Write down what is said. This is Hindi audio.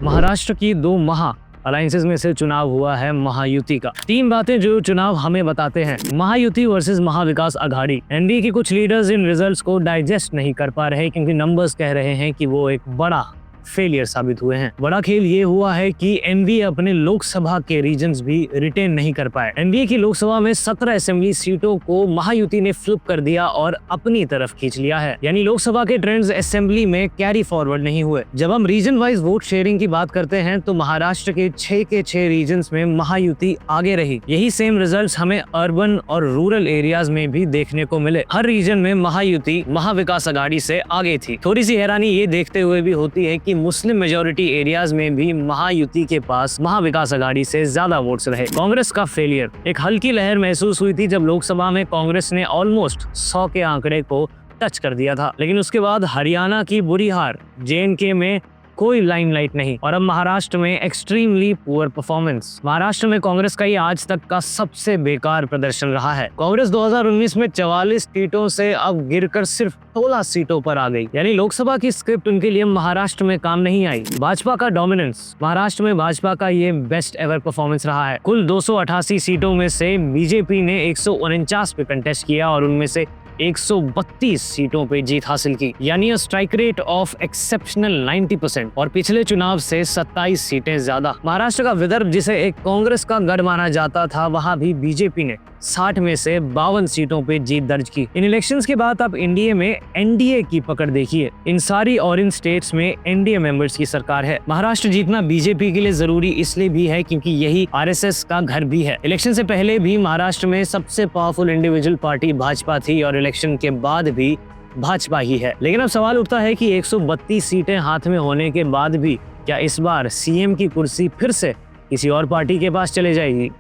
महाराष्ट्र की दो अलायंसेस में से चुनाव हुआ है महायुति का। 3 बातें जो चुनाव हमें बताते हैं। महायुति वर्सेस महाविकास आघाड़ी। एनडीए के कुछ लीडर्स इन रिजल्ट्स को डाइजेस्ट नहीं कर पा रहे क्योंकि नंबर्स कह रहे हैं कि वो एक बड़ा फेलियर साबित हुए हैं। बड़ा खेल ये हुआ है कि एनडीए अपने लोकसभा के रीजन्स भी रिटेन नहीं कर पाए। एनडीए की लोकसभा में 17 असेंबली सीटों को महायुति ने फ्लिप कर दिया और अपनी तरफ खींच लिया है। यानी लोकसभा के ट्रेंड्स असेंबली में कैरी फॉरवर्ड नहीं हुए। जब हम रीजन वाइज वोट शेयरिंग की बात करते हैं तो महाराष्ट्र के 6 के 6 रीजन्स में महायुति आगे रही। यही सेम रिजल्ट हमें अर्बन और रूरल एरियाज में भी देखने को मिले। हर रीजन में महायुति महाविकास आघाड़ी से आगे थी। थोड़ी सी हैरानी ये देखते हुए भी होती है कि मुस्लिम मेजॉरिटी एरियाज में भी महायुति के पास महाविकास आघाड़ी से ज्यादा वोट्स रहे। कांग्रेस का फेलियर। एक हल्की लहर महसूस हुई थी जब लोकसभा में कांग्रेस ने ऑलमोस्ट 100 के आंकड़े को टच कर दिया था, लेकिन उसके बाद हरियाणा की बुरी हार, जेएनके में कोई लाइमलाइट नहीं और अब महाराष्ट्र में एक्सट्रीमली पुअर परफॉर्मेंस। महाराष्ट्र में कांग्रेस का ये आज तक का सबसे बेकार प्रदर्शन रहा है। कांग्रेस 2019 में 44 सीटों से अब गिरकर सिर्फ 16 सीटों पर आ गई। यानी लोकसभा की स्क्रिप्ट उनके लिए महाराष्ट्र में काम नहीं आई। भाजपा का डोमिनेंस। महाराष्ट्र में भाजपा का ये बेस्ट एवर परफॉर्मेंस रहा है। कुल 288 सीटों में से बीजेपी ने 149 पे कंटेस्ट किया और उनमें से 132 सीटों पे जीत हासिल की, यानी स्ट्राइक रेट ऑफ एक्सेप्शनल 90% और पिछले चुनाव से 27 सीटें ज्यादा। महाराष्ट्र का विदर्भ, जिसे एक कांग्रेस का गढ़ माना जाता था, वहां भी बीजेपी ने 60 में से 52 सीटों पे जीत दर्ज की। इन इलेक्शंस के बाद आप इंडिया में एनडीए की पकड़ देखिए। इन सारी और इन स्टेट्स में एनडीए मेंबर्स की सरकार है। महाराष्ट्र जीतना बीजेपी के लिए जरूरी इसलिए भी है क्योंकि यही आरएसएस का घर भी है। इलेक्शन से पहले भी महाराष्ट्र में सबसे पावरफुल इंडिविजुअल पार्टी भाजपा थी और इलेक्शन के बाद भी भाजपा ही है। लेकिन अब सवाल उठता है कि 132 सीटें हाथ में होने के बाद भी क्या इस बार सीएम की कुर्सी फिर से किसी और पार्टी के पास चले जाएगी?